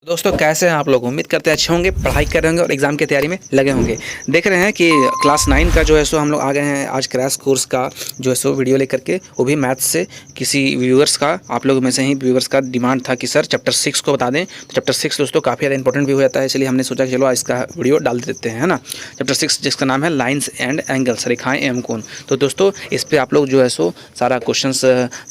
दोस्तों कैसे हैं आप लोग। उम्मीद करते हैं अच्छे होंगे, पढ़ाई कर रहे होंगे और एग्ज़ाम की तैयारी में लगे होंगे। देख रहे हैं कि क्लास 9 का जो है सो हम लोग आ गए हैं आज क्रैश कोर्स का जो है सो वीडियो लेकर के, वो भी मैथ्स से। किसी व्यूअर्स का, आप लोग में से ही व्यूअर्स का डिमांड था कि सर चैप्टर 6 को बता दें। तो चैप्टर 6 दोस्तों काफ़ी ज़्यादा इंपॉर्टेंट भी हो जाता है, इसलिए हमने सोचा कि चलो इसका वीडियो डाल देते हैं, है ना। चैप्टर 6 जिसका नाम है लाइन्स एंड एंगल्स, रेखाएँ एवं कोण। तो दोस्तों इस पर आप लोग जो है सो सारा क्वेश्चंस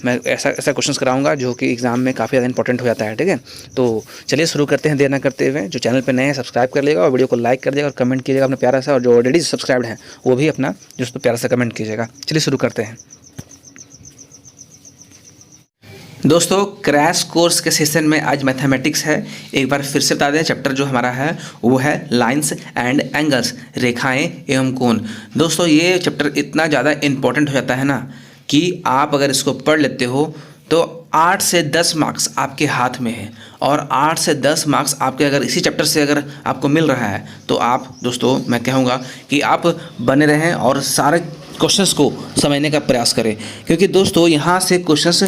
मैं ऐसा क्वेश्चंस कराऊंगा जो कि एग्ज़ाम में काफ़ी ज़्यादा इंपॉर्टेंट हो जाता है। ठीक है, तो चलिए शुरू करते हैं देर ना करते हुए। जो चैनल पे नए हैं सब्सक्राइब कर लेगा और वीडियो को लाइक कर देगा और कमेंट कीजिएगा अपना प्यारा सा, और जो ऑलरेडी सब्सक्राइब्ड हैं वो भी अपना जो प्यारा सा कमेंट कीजिएगा। चलिए शुरू करते हैं दोस्तों। क्रैश कोर्स के सेशन में आज मैथमेटिक्स है। एक बार फिर से बता दें, चैप्टर जो हमारा है वो है लाइंस एंड एंगल्स, रेखाएं एवं कोण। दोस्तों ये चैप्टर इतना ज़्यादा इम्पोर्टेंट हो जाता है ना कि आप अगर इसको पढ़ लेते हो तो 8 से 10 मार्क्स आपके हाथ में है। और 8 से 10 मार्क्स आपके अगर इसी चैप्टर से अगर आपको मिल रहा है तो आप दोस्तों मैं कहूँगा कि आप बने रहें और सारे क्वेश्चंस को समझने का प्रयास करें, क्योंकि दोस्तों यहाँ से क्वेश्चंस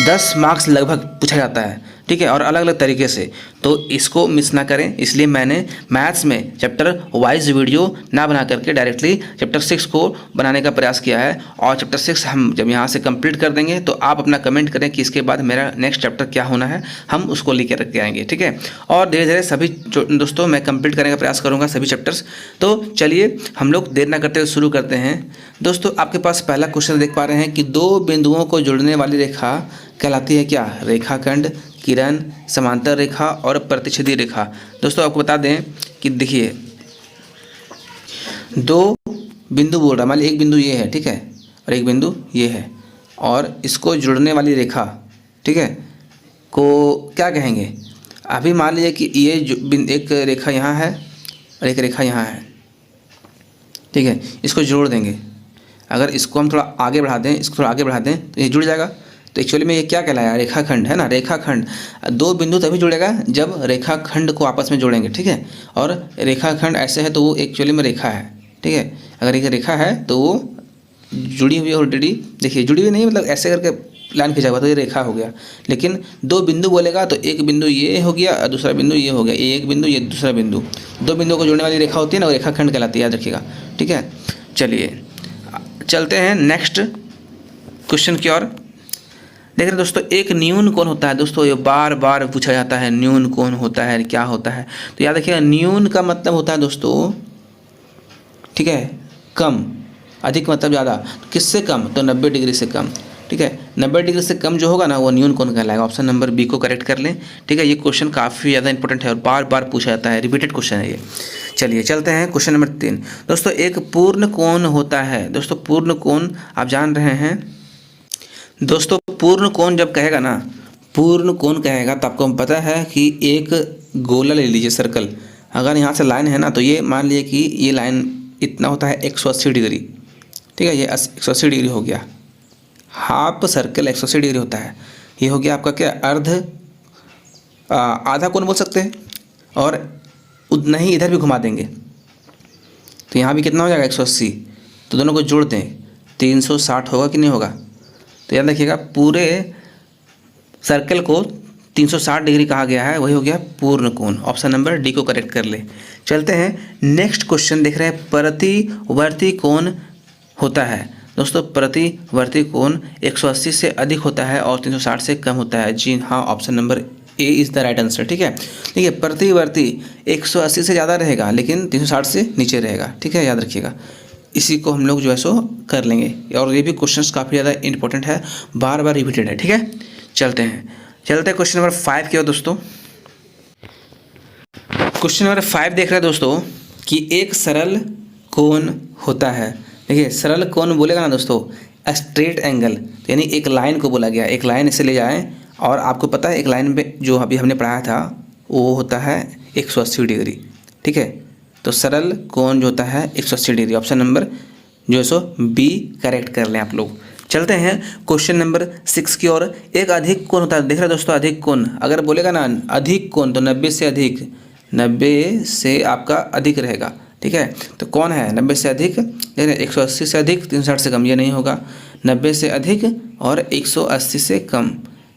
10 मार्क्स लगभग पूछा जाता है। ठीक है, और अलग अलग तरीके से, तो इसको मिस ना करें। इसलिए मैंने मैथ्स में चैप्टर वाइज वीडियो ना बना करके डायरेक्टली चैप्टर 6 को बनाने का प्रयास किया है। और चैप्टर 6 हम जब यहाँ से कंप्लीट कर देंगे तो आप अपना कमेंट करें कि इसके बाद मेरा नेक्स्ट चैप्टर क्या होना है, हम उसको लेकर के आएंगे। ठीक है, और धीरे धीरे सभी दोस्तों मैं कंप्लीट करने का प्रयास करूँगा सभी चैप्टर्स। तो चलिए हम लोग देर ना करते हुए शुरू करते हैं। दोस्तों आपके पास पहला क्वेश्चन देख पा रहे हैं कि दो बिंदुओं को जोड़ने वाली रेखा कहलाती है क्या? रेखाखंड, किरण, समांतर रेखा और प्रतिच्छेदी रेखा। दोस्तों आपको बता दें कि देखिए दो बिंदु बोल रहा, मान लीजिए एक बिंदु ये है, ठीक है, और एक बिंदु ये है, और इसको जोड़ने वाली रेखा, ठीक है, को क्या कहेंगे? अभी मान लीजिए कि ये एक रेखा यहाँ है और एक रेखा यहाँ है, ठीक है, इसको जोड़ देंगे। अगर इसको हम थोड़ा आगे बढ़ा दें, इसको थोड़ा आगे बढ़ा दें तो ये जुड़ जाएगा। तो एक्चुअली में ये क्या कहलाया? रेखाखंड है ना। रेखाखंड दो बिंदु तभी जुड़ेगा जब रेखाखंड को आपस में जोड़ेंगे। ठीक है, और रेखाखंड ऐसे है तो वो एक्चुअली में रेखा है। ठीक है, अगर एक रेखा है तो वो जुड़ी हुई ऑलरेडी, देखिए जुड़ी हुई नहीं, मतलब ऐसे करके लाइन खींचा हुआ तो ये रेखा हो गया। लेकिन दो बिंदु बोलेगा तो एक बिंदु ये हो गया और दूसरा बिंदु ये हो गया, ये एक बिंदु ये दूसरा बिंदु। दो बिंदुओं को जोड़ने वाली रेखा होती है ना, वो रेखाखंड कहलाती है, याद रखिएगा। ठीक है, चलिए चलते हैं नेक्स्ट क्वेश्चन की ओर। देख रहे दोस्तों, एक न्यून कोण होता है। दोस्तों ये बार बार पूछा जाता है, न्यून कोण होता है, क्या होता है? तो याद रखिएगा, न्यून का मतलब होता है दोस्तों, ठीक है, कम, अधिक मतलब ज़्यादा। किससे कम? तो 90 डिग्री से कम। ठीक है, 90 डिग्री से कम जो होगा ना वो न्यून कोण कहलाएगा। ऑप्शन नंबर बी को करेक्ट कर लें। ठीक है, ये क्वेश्चन काफ़ी ज़्यादा इंपॉर्टेंट है और बार बार पूछा जाता है, रिपीटेड क्वेश्चन है ये। चलिए चलते हैं क्वेश्चन नंबर 3। दोस्तों एक पूर्ण कोण होता है। दोस्तों पूर्ण कोण आप जान रहे हैं। दोस्तों पूर्ण कोण जब कहेगा ना, पूर्ण कोण कहेगा तो आपको पता है कि एक गोला ले लीजिए, सर्कल। अगर यहाँ से लाइन है ना तो ये मान लीजिए कि ये लाइन इतना होता है 180 डिग्री। ठीक है, ये 180 डिग्री हो गया। हाफ सर्कल 180 डिग्री होता है। ये हो गया आपका क्या? आधा कोण बोल सकते हैं। और उतना ही इधर भी घुमा देंगे तो यहाँ भी कितना हो जाएगा? 180। तो दोनों को जोड़ दें 360 होगा कि नहीं होगा? तो याद रखिएगा, पूरे सर्कल को 360 डिग्री कहा गया है, वही हो गया पूर्ण कोण। ऑप्शन नंबर डी को करेक्ट कर ले। चलते हैं नेक्स्ट क्वेश्चन देख रहे हैं, प्रतिवर्ती कोण होता है। दोस्तों प्रतिवर्ती कोण 180 से अधिक होता है और 360 से कम होता है। जी हाँ, option number A is the right answer. ठीक है, देखिए प्रतिवर्ती 180 से ज़्यादा रहेगा लेकिन 360 से नीचे रहेगा। ठीक है, याद रखिएगा, इसी को हम लोग जो है सो कर लेंगे। और ये भी क्वेश्चंस काफ़ी ज़्यादा इंपॉर्टेंट है, बार बार रिपीटेड है। ठीक है, चलते हैं क्वेश्चन नंबर 5 की ओर दोस्तों। क्वेश्चन नंबर 5 देख रहे हैं दोस्तों कि एक सरल कोण होता है। देखिए सरल कोण बोलेगा ना दोस्तों, स्ट्रेट एंगल, यानी एक लाइन को बोला गया। एक लाइन इसे ले जाएं और आपको पता है एक लाइन में जो अभी हमने पढ़ाया था वो होता है 180 डिग्री। ठीक है, तो सरल कोण जो होता है 180 डिग्री। ऑप्शन नंबर जो है सो बी करेक्ट कर लें आप लोग। चलते हैं क्वेश्चन नंबर 6 की ओर। एक अधिक कोण होता है। देख रहे दोस्तों, अधिक कोण अगर बोलेगा ना अधिक कोण तो 90 से अधिक, 90 से आपका अधिक रहेगा। ठीक है, तो कौन है 90 से अधिक? देख रहे 180 से अधिक, 360 से कम, ये नहीं होगा। 90 से अधिक और 180 से कम,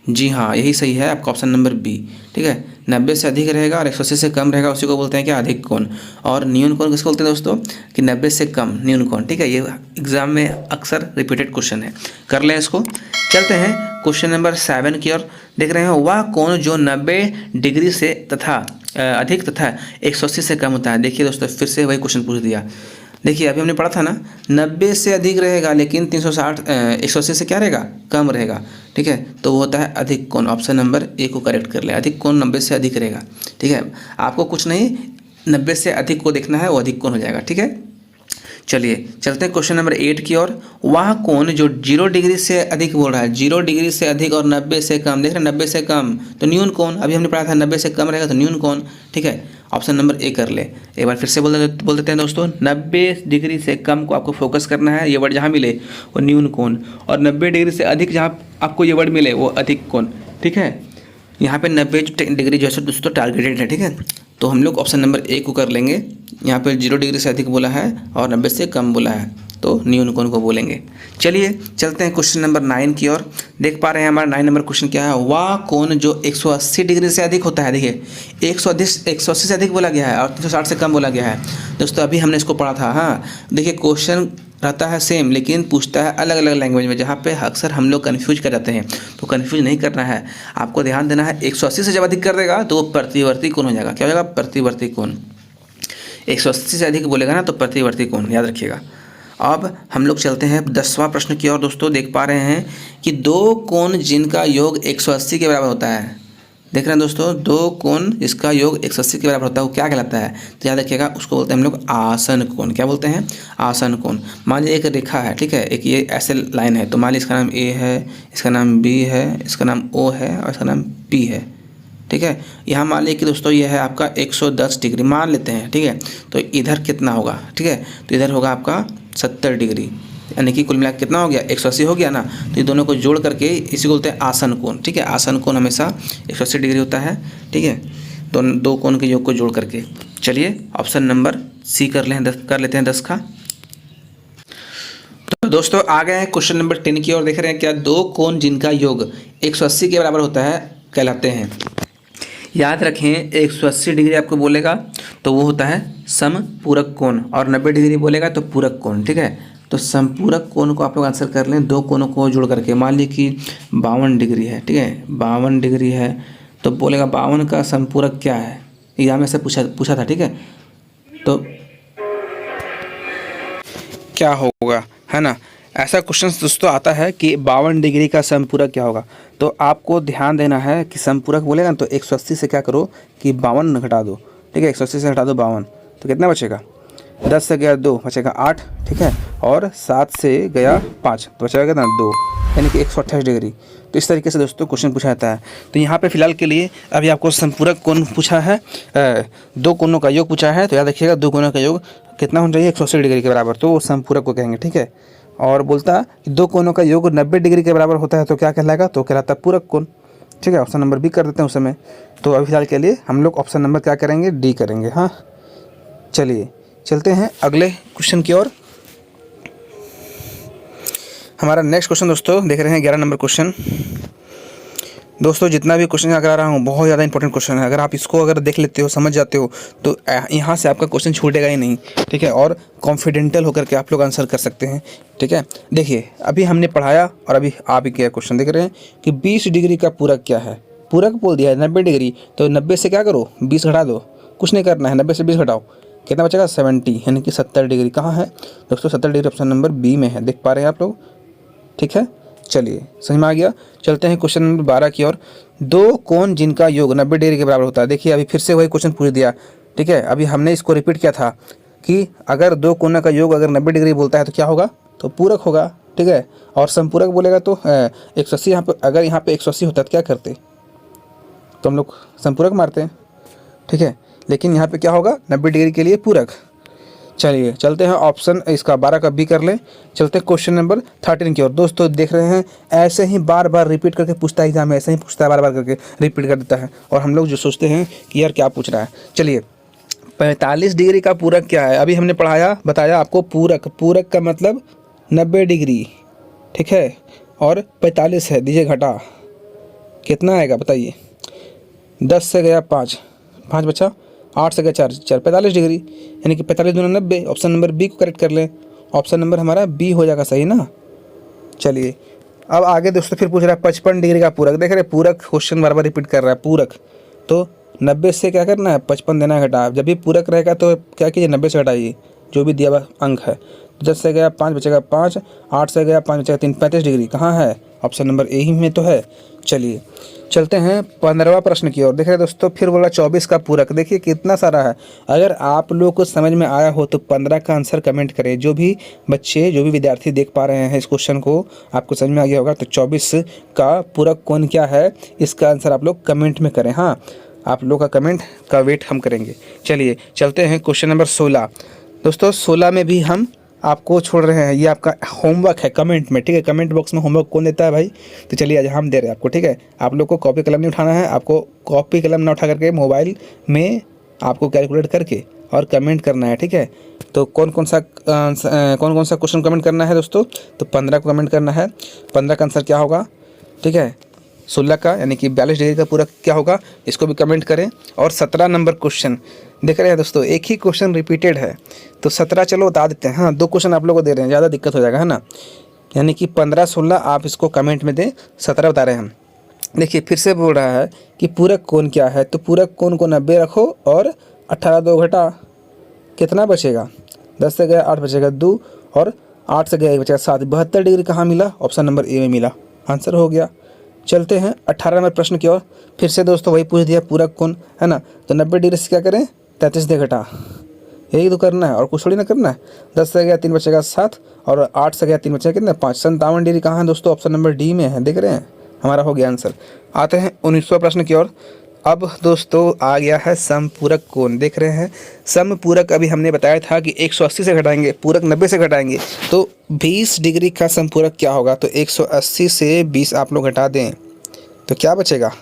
जी हाँ यही सही है आपका ऑप्शन नंबर बी। ठीक है, 90 से अधिक रहेगा और 180 से कम रहेगा उसी को बोलते हैं क्या, अधिक कोण। और न्यून कोण किसको बोलते हैं दोस्तों, कि 90 से कम न्यून कोण, ठीक है। ये एग्जाम में अक्सर रिपीटेड क्वेश्चन है, कर लें इसको। चलते हैं क्वेश्चन नंबर 7 की ओर। देख रहे हैं, वह कोण जो 90 डिग्री से तथा अधिक तथा 180 से कम होता है। देखिए दोस्तों, फिर से वही क्वेश्चन पूछ दिया। देखिए अभी हमने पढ़ा था ना, 90 से अधिक रहेगा लेकिन 180 से क्या रहेगा, कम रहेगा, ठीक है। तो वो होता है अधिक कोण। ऑप्शन नंबर ए को करेक्ट कर ले, अधिक कोण 90 से अधिक रहेगा, ठीक है। आपको कुछ नहीं, 90 से अधिक को देखना है, वो अधिक कोण हो जाएगा, ठीक है। चलिए चलते हैं क्वेश्चन नंबर 8 की ओर। वह कोण जो 0 डिग्री से अधिक बोल रहा है, 0 डिग्री से अधिक और 90 से कम। देख रहे हैं 90 से कम तो न्यून कोण, अभी हमने पढ़ा था 90 से कम रहेगा तो न्यून कोण, ठीक है। ऑप्शन नंबर ए कर ले। एक बार फिर से बोल देते हैं दोस्तों, 90 डिग्री से कम को आपको फोकस करना है, ये वर्ड जहाँ मिले वो न्यून कोण, और 90 डिग्री से अधिक जहाँ आपको ये वर्ड मिले वो अधिक कोण, ठीक है। यहाँ पे 90 डिग्री जो है दोस्तों टारगेटेड है, ठीक है। तो हम लोग ऑप्शन नंबर ए को कर लेंगे। यहाँ पे 0 डिग्री से अधिक बोला है और 90 से कम बोला है, तो न्यून कोण को बोलेंगे। चलिए चलते हैं क्वेश्चन नंबर 9 की ओर। देख पा रहे हैं हमारा 9 नंबर क्वेश्चन क्या है, वह कोण जो 180 डिग्री से अधिक होता है। देखिए 180 से अधिक बोला गया है और 360 से कम बोला गया है। दोस्तों अभी हमने इसको पढ़ा था। हाँ देखिए, क्वेश्चन रहता है सेम लेकिन पूछता है अलग अलग लैंग्वेज में, जहाँ पे अक्सर हम लोग कन्फ्यूज कर जाते हैं। तो कन्फ्यूज नहीं करना है, आपको ध्यान देना है। 180 से जब अधिक कर देगा तो वो प्रतिवर्ती कोण हो जाएगा। क्या हो जाएगा, प्रतिवर्ती कोण। 180 से अधिक बोलेगा ना तो प्रतिवर्ती कोण, याद रखिएगा। अब हम लोग चलते हैं 10वां प्रश्न की ओर। दोस्तों देख पा रहे हैं कि दो कोण जिनका योग 180 के बराबर होता है। देख रहे हैं दोस्तों, दो कोण जिसका योग 180 के बराबर होता है वो क्या कहलाता है, तो याद रखिएगा उसको बोलते हैं हम लोग आसन कोण। क्या बोलते हैं, आसन कोण। मान लीजिए एक रेखा है, ठीक है, एक ये ऐसे लाइन है, तो मान लीजिए इसका नाम ए है, इसका नाम बी है, इसका नाम ओ है और इसका नाम पी है, ठीक है। यहाँ मान लीजिए कि दोस्तों ये है आपका 110 डिग्री मान लेते हैं, ठीक है। तो इधर कितना होगा, ठीक है, तो इधर होगा आपका 70 डिग्री, यानी कि कुल मिला कितना हो गया, 180 हो गया ना। तो ये दोनों को जोड़ करके इसी को बोलते हैं आसन कोण, ठीक है। आसन कोण हमेशा 180 डिग्री होता है, ठीक है, दो कोण के योग को जोड़ करके। चलिए ऑप्शन नंबर सी कर लेते हैं 10 का। तो दोस्तों आ गए हैं क्वेश्चन नंबर 10 की ओर। देख रहे हैं क्या, दो कोण जिनका योग 180 के बराबर होता है कहलाते हैं। याद रखें 180 डिग्री आपको बोलेगा तो वो होता है समपूरक कोण, और 90 डिग्री बोलेगा तो पूरक कोण, ठीक है। तो समपूरक कोण को आप लोग आंसर कर लें, दो कोणों को जोड़ करके। मान लीजिए कि 52 डिग्री है, ठीक है, 52 डिग्री है तो बोलेगा 52 का समपूरक क्या है, एग्जाम में से पूछा था, ठीक है। तो क्या होगा, है ना, ऐसा क्वेश्चन दोस्तों आता है कि 52 डिग्री का समपूरक क्या होगा। तो आपको ध्यान देना है कि समपूरक बोलेगा ना तो 180 से क्या करो कि 52 घटा दो, ठीक है। 180 से घटा दो 52 तो कितना बचेगा, 10 से गया 2 बचेगा 8, ठीक है, और 7 से गया 5 तो बचेगा कितना 2, यानी कि 128 डिग्री। तो इस तरीके से दोस्तों क्वेश्चन पूछा जाता है। तो यहाँ पे फिलहाल के लिए अभी आपको समपूरक कोण पूछा है, दो कोणों का योग पूछा है। तो याद रखिएगा दो कोणों का योग कितना होना चाहिए, 180 डिग्री के बराबर, तो वो समपूरक को कहेंगे, ठीक है। और बोलता कि दो कोणों का योग 90 डिग्री के बराबर होता है तो क्या कहलाएगा, तो कहलाता है पूरक कोण, ठीक है। ऑप्शन नंबर बी कर देते हैं उस समय। तो अभी फिलहाल के लिए हम लोग ऑप्शन नंबर क्या करेंगे, डी करेंगे। हाँ चलिए चलते हैं अगले क्वेश्चन की ओर। हमारा नेक्स्ट क्वेश्चन दोस्तों देख रहे हैं 11 नंबर क्वेश्चन। दोस्तों जितना भी क्वेश्चन करा रहा हूँ बहुत ज़्यादा इंपॉर्टेंट क्वेश्चन है। अगर आप इसको अगर देख लेते हो, समझ जाते हो तो यहाँ से आपका क्वेश्चन छूटेगा ही नहीं, ठीक है। और कॉन्फिडेंटल होकर के आप लोग आंसर कर सकते हैं, ठीक है। देखिए अभी हमने पढ़ाया और अभी आप ही क्या क्वेश्चन देख रहे हैं कि 20 डिग्री का पूरक क्या है। पूरक बोल दिया है 90 डिग्री, तो 90 से क्या करो 20 घटा दो, कुछ नहीं करना है, 90 से 20 घटाओ, कितना बचेगा 70, यानी कि 70 डिग्री। कहाँ है दोस्तों, 70 डिग्री ऑप्शन नंबर बी में है, देख पा रहे हैं आप लोग, ठीक है। चलिए समझ में आ गया। चलते हैं क्वेश्चन नंबर 12 की ओर। दो कोण जिनका योग 90 डिग्री के बराबर होता है। देखिए अभी फिर से वही क्वेश्चन पूछ दिया, ठीक है। अभी हमने इसको रिपीट किया था कि अगर दो कोणों का योग अगर 90 डिग्री बोलता है तो क्या होगा, तो पूरक होगा, ठीक है। और संपूरक बोलेगा तो 180, यहाँ पर अगर यहाँ पे 180 होता तो क्या करते, तो हम लोग संपूरक मारते हैं, ठीक है। लेकिन यहाँ पे क्या होगा 90 डिग्री के लिए पूरक। चलिए चलते हैं ऑप्शन इसका 12 का बी कर लें। चलते हैं क्वेश्चन नंबर 13 की ओर। दोस्तों देख रहे हैं ऐसे ही बार बार रिपीट करके पूछता है एग्जाम में, ऐसे ही पूछता है, बार बार करके रिपीट कर देता है और हम लोग जो सोचते हैं कि यार क्या पूछ रहा है। चलिए 45 डिग्री का पूरक क्या है, अभी हमने पढ़ाया बताया आपको। पूरक का मतलब 90 डिग्री, ठीक है, और 45 है, दीजिए घटा, कितना आएगा बताइए। 10 से गया 5, 5 बचा, 8 से गया 4, 4 45 डिग्री, यानी कि 45 दूनी 90। ऑप्शन नंबर बी को करेक्ट कर लें, ऑप्शन नंबर हमारा बी हो जाएगा सही ना। चलिए अब आगे दोस्तों फिर पूछ रहा है 55 डिग्री का पूरक। देख रहे हैं पूरक क्वेश्चन बार बार रिपीट कर रहा है। पूरक तो 90 से क्या करना है, 55 देना है घटा। जब भी पूरक रहेगा तो क्या कीजिए, 90 से घटाइए जो भी दिया हुआ अंक है। 10 से गया 5 बचेगा 5, 8 से गया 5 बचेगा 3, 35 डिग्री कहाँ है, ऑप्शन नंबर ए ही में तो है। चलिए चलते हैं 15वां प्रश्न की ओर। देख रहे हैं दोस्तों फिर बोला 24 का पूरक। देखिए कितना सारा है। अगर आप लोग को समझ में आया हो तो 15 का आंसर कमेंट करें। जो भी बच्चे, जो भी विद्यार्थी देख पा रहे हैं इस क्वेश्चन को, आपको समझ में आ गया होगा। तो 24 का पूरक कौन क्या है, इसका आंसर आप लोग कमेंट में करें। हाँ, आप लोग का कमेंट का वेट हम करेंगे। चलिए चलते हैं क्वेश्चन नंबर 16। दोस्तों 16 में भी हम आपको छोड़ रहे हैं, ये आपका होमवर्क है कमेंट में, ठीक है। कमेंट बॉक्स में होमवर्क कौन देता है भाई, तो चलिए आज हम दे रहे हैं आपको, ठीक है। आप लोग को कॉपी कलम नहीं उठाना है, आपको कॉपी कलम ना उठा करके मोबाइल में आपको कैलकुलेट करके और कमेंट करना है, ठीक है। तो कौन कौन सा क्वेश्चन कमेंट करना है दोस्तों, तो 15 को कमेंट करना है। 15 का आंसर क्या होगा, ठीक है। 16 का यानी कि 42 डिग्री का पूरक क्या होगा, इसको भी कमेंट करें। और 17 नंबर क्वेश्चन देख रहे हैं दोस्तों, एक ही क्वेश्चन रिपीटेड है तो 17 चलो बता देते हैं। हाँ, 2 क्वेश्चन आप लोगों को दे रहे हैं, ज़्यादा दिक्कत हो जाएगा, है ना। यानी कि 15 16 आप इसको कमेंट में दें, 17 बता रहे हैं हम। देखिए फिर से बोल रहा है कि पूरक कोण क्या है, तो पूरक कोण को 90 रखो और 18 2 घटा, कितना बचेगा, 10 से गया 8 बचेगा 2 और 8 से गया 1 बचेगा 7। 72 डिग्री कहाँ मिला, ऑप्शन नंबर ए में मिला, आंसर हो गया। चलते हैं 18 नंबर प्रश्न की ओर। फिर से दोस्तों वही पूछ दिया पूरक कोण, है ना। तो 90 डिग्री से क्या करें, 33 दे घटा, यही तो करना है और कुछ थोड़ी ना करना है। 10 से गया 3 बचेगा 7 और 8 से गया 3 बचेगा कितना 5। 57 डिग्री कहाँ है दोस्तों, ऑप्शन नंबर डी में है, देख रहे हैं, हमारा हो गया आंसर। आते हैं 19वां प्रश्न की ओर। अब दोस्तों आ गया है समपूरक कोण। देख रहे हैं समपूरक, अभी हमने बताया था कि 180 से घटाएंगे, पूरक 90 से घटाएंगे, तो 20 डिग्री का समपूरक क्या होगा। तो 180 से 20 आप लोग घटा दें तो क्या बचेगा,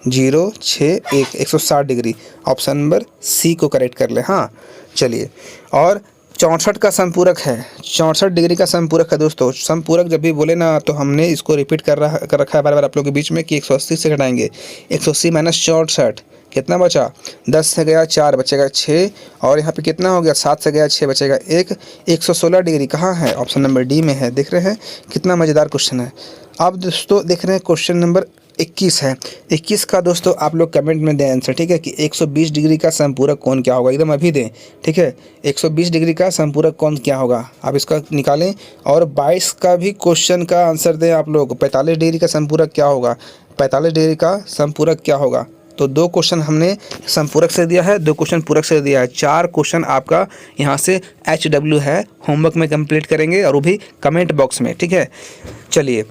0 6 1, 160 डिग्री, ऑप्शन नंबर सी को करेक्ट कर ले। हाँ चलिए, और 64 का समपूरक है, 64 डिग्री का समपूरक है दोस्तों। समपूरक जब भी बोले ना तो हमने इसको रिपीट कर रखा है बार बार आप लोगों के बीच में कि 180 से घटाएंगे। 180 माइनस 64 कितना बचा, 10 से गया 4 बचेगा 6 और यहाँ पे कितना हो गया, 7 से गया 6 बचेगा 1। 116 डिग्री कहाँ है, ऑप्शन नंबर डी में है, देख रहे हैं कितना मज़ेदार क्वेश्चन है। अब दोस्तों देख रहे हैं क्वेश्चन नंबर 21 है। 21 का दोस्तों आप लोग कमेंट में दें आंसर, ठीक है, कि 120 डिग्री का समपूरक कोण क्या होगा, एकदम अभी दें, ठीक है। 120 डिग्री का समपूरक कोण क्या होगा, आप इसका निकालें। और 22 का भी क्वेश्चन का आंसर दें आप लोग। 45 डिग्री का समपूरक क्या होगा, 45 डिग्री का समपूरक क्या होगा। तो 2 क्वेश्चन हमने समपूरक से दिया है, 2 क्वेश्चन पूरक से दिया है, 4 क्वेश्चन आपका यहाँ से HW है, होमवर्क में कंप्लीट करेंगे और वो भी कमेंट बॉक्स में, ठीक है। चलिए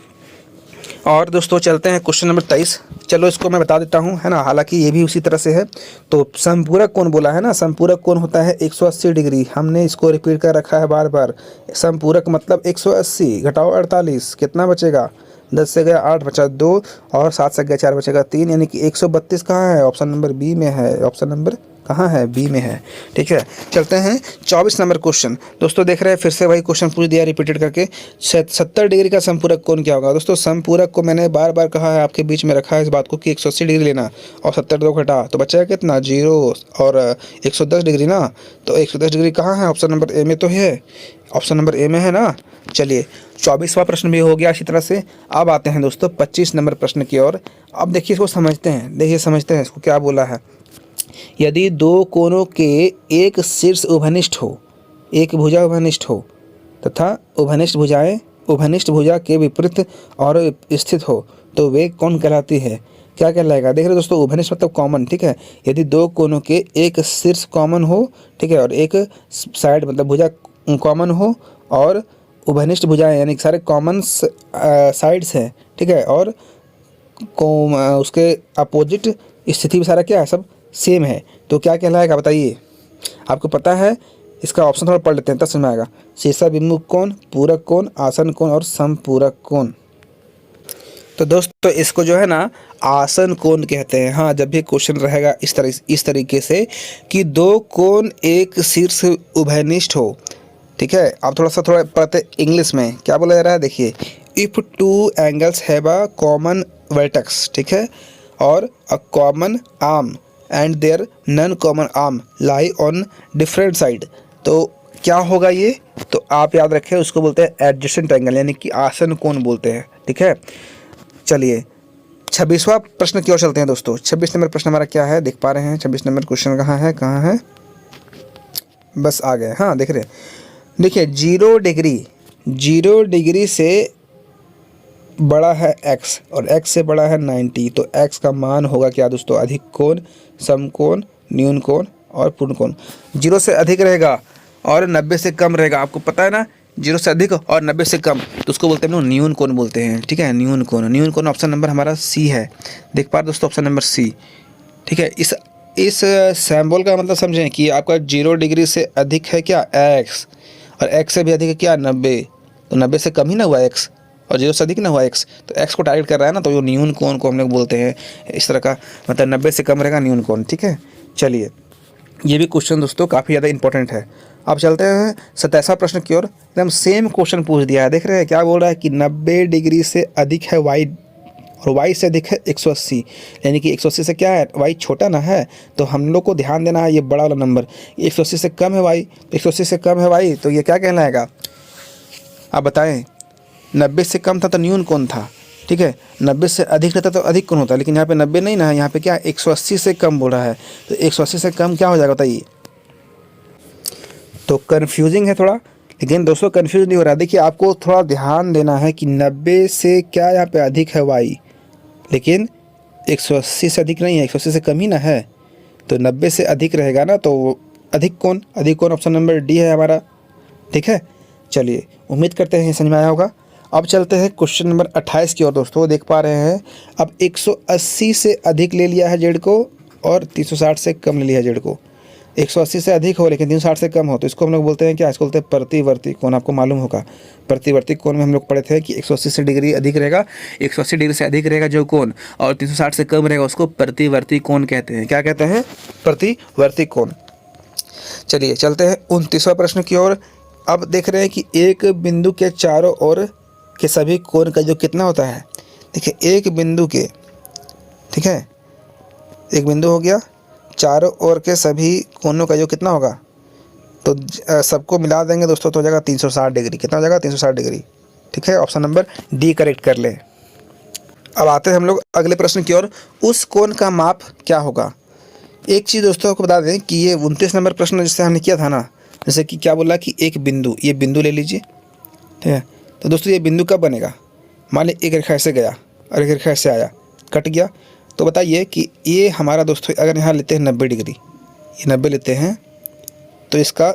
और दोस्तों चलते हैं क्वेश्चन नंबर 23। चलो इसको मैं बता देता हूँ, है ना, हालांकि ये भी उसी तरह से है। तो समपूरक कोण बोला है ना, समपूरक कोण होता है 180 डिग्री, हमने इसको रिपीट कर रखा है बार बार। समपूरक मतलब 180 घटाओ 48 कितना बचेगा, 10 से गया 8 बचा 2 और 7 से गया 4 बचेगा 3, यानी कि 132 कहाँ है, ऑप्शन नंबर बी में है, ऑप्शन नंबर कहाँ है, बी में है, ठीक है। चलते हैं 24 नंबर क्वेश्चन। दोस्तों देख रहे हैं फिर से वही क्वेश्चन पूछ दिया रिपीटेड करके। 70 डिग्री का समपूरक कोण क्या होगा। दोस्तों समपूरक को मैंने बार बार कहा है, आपके बीच में रखा है इस बात को कि 180 डिग्री लेना और 70 2 घटा तो बचेगा कितना, 0 और 110 डिग्री ना। तो 110 डिग्री कहाँ है, ऑप्शन नंबर ए में तो है, ऑप्शन नंबर ए में है ना। चलिए 24वां प्रश्न भी हो गया इसी तरह से। अब आते हैं दोस्तों 25 नंबर प्रश्न की ओर। अब देखिए इसको समझते हैं, देखिए समझते हैं इसको क्या बोला है। यदि 2 कोणों के एक शीर्ष उभयनिष्ठ हो, एक भुजा उभयनिष्ठ हो तथा उभयनिष्ठ भुजाएं उभयनिष्ठ भुजा के विपरीत और स्थित हो तो वे कोण कहलाती है। क्या कहलाएगा, देख रहे हो दोस्तों, उभयनिष्ठ मतलब कॉमन, ठीक है। यदि 2 कोणों के एक शीर्ष कॉमन हो, ठीक है, और एक साइड मतलब भुजा कॉमन हो और उभयनिष्ठ भुजाएं यानी सारे कॉमन साइड्स हैं, ठीक है, और उसके अपोजिट स्थिति भी सारा क्या है, सब सेम है, तो क्या कहलाएगा बताइए। आपको पता है, इसका ऑप्शन थोड़ा पढ़ लेते हैं तब समझ में आएगा। शीर्षाभिमुख कोण, पूरक कोण, आसन कोण और समपूरक कोण। तो दोस्तों इसको जो है ना आसन कोण कहते हैं। हाँ, जब भी क्वेश्चन रहेगा इस तरीके से कि 2 कोण एक शीर्ष उभयनिष्ठ हो, ठीक है। आप थोड़ा पढ़ते इंग्लिश में क्या बोला जा रहा है, देखिए, if 2 angles have a common vertex, ठीक है, और a common arm and their non common arm lie on different side. तो क्या होगा ये, तो आप याद रखें उसको बोलते हैं एडजेसेंट एंगल, यानी कि आसन कोण बोलते हैं। ठीक है, चलिए 26वां प्रश्न की ओर चलते हैं दोस्तों। 26 नंबर प्रश्न हमारा क्या है, देख पा रहे हैं 26 नंबर क्वेश्चन कहाँ है, बस आ गए, हाँ देख रहे हैं। देखिए 0 डिग्री से बड़ा है x और x से बड़ा है 90, तो x का मान होगा क्या दोस्तों, अधिक कोण, समकोण, न्यून कोण और पूर्ण कोण। 0 से अधिक रहेगा और 90 से कम रहेगा, आपको पता है ना, 0 से अधिक और 90 से कम, तो उसको बोलते हैं हम लोग न्यून कोण बोलते हैं। ठीक है, न्यून कोण ऑप्शन नंबर हमारा सी है, देख पा रहे दोस्तों, ऑप्शन नंबर सी। ठीक है, इस सिंबल का मतलब समझें कि आपका 0 डिग्री से अधिक है क्या x, और x से भी अधिक है क्या 90, तो 90 से कम ही ना हुआ x, और 0 से अधिक ना हुआ x, तो x को टारगेट कर रहा है ना, तो वो न्यून कोण को हम लोग बोलते हैं इस तरह का, मतलब 90 से कम रहेगा न्यून कोण। ठीक है, चलिए ये भी क्वेश्चन दोस्तों काफ़ी ज़्यादा इंपॉर्टेंट है। अब चलते हैं 27वां प्रश्न की ओर। एकदम सेम क्वेश्चन पूछ दिया है, देख रहे हैं क्या बोल रहा है कि 90 डिग्री से अधिक है y और y से अधिक है 180, यानी कि 180 से क्या है, y छोटा ना है, तो हम लोग को ध्यान देना है ये बड़ा वाला नंबर, 180 से कम है y, 180 से कम है y, तो ये क्या कहलाएगा, आप बताएं। 90 से कम था तो न्यून कोण था, ठीक है, 90 से अधिक रहता तो अधिक कोण होता, लेकिन यहाँ पे 90 नहीं ना है, यहाँ पे क्या 180 से कम बोल रहा है, तो 180 से कम क्या हो जाएगा बताइए। तो कन्फ्यूजिंग है थोड़ा, लेकिन दोस्तों कन्फ्यूज नहीं हो रहा है। देखिए आपको थोड़ा ध्यान देना है कि 90 से क्या यहाँ पे अधिक है y, लेकिन 180 से अधिक नहीं है, 180 से कम ही ना है, तो 90 से अधिक रहेगा ना, तो अधिक कोण ऑप्शन नंबर डी है हमारा। ठीक है, चलिए उम्मीद करते हैं समझ में आया होगा। अब चलते हैं क्वेश्चन नंबर 28 की ओर दोस्तों, देख पा रहे हैं। अब 180 से अधिक ले लिया है जेड को और 360 से कम ले लिया है जेड को। 180 से अधिक हो लेकिन 360 से कम हो, तो इसको हम लोग बोलते हैं क्या, इसको बोलते हैं प्रतिवर्ती कोण। आपको मालूम होगा प्रतिवर्ती कोण में हम लोग पढ़े थे कि 180 से डिग्री अधिक रहेगा, 180 डिग्री से अधिक रहेगा जो कोण, और 360 से कम रहेगा उसको प्रतिवर्ती कोण कहते हैं। क्या कहते हैं, प्रतिवर्ती कोण। चलिए चलते हैं 29वां प्रश्न की ओर। अब देख रहे हैं कि एक बिंदु के चारों ओर के सभी कोण का जो कितना होता है, देखिए एक बिंदु के, ठीक है, एक बिंदु हो गया, चारों ओर के सभी कोणों का जो कितना होगा, तो सबको मिला देंगे दोस्तों तो हो जाएगा 360 डिग्री। कितना हो जाएगा, 360 डिग्री। ठीक है, ऑप्शन नंबर डी करेक्ट कर ले। अब आते हैं हम लोग अगले प्रश्न की ओर। उस कोण का माप क्या होगा। एक चीज़ दोस्तों आपको बता दें कि ये 29 नंबर प्रश्न जिससे हमने किया था ना, जैसे कि क्या बोला कि एक बिंदु, ये बिंदु ले लीजिए, ठीक है, तो दोस्तों ये बिंदु कब बनेगा, मान ली एक रेखा ऐसे गया और एक रेखा ऐसे आया, कट गया, तो बताइए कि ये हमारा दोस्तों अगर यहाँ लेते हैं 90 डिग्री, ये 90 लेते हैं, तो इसका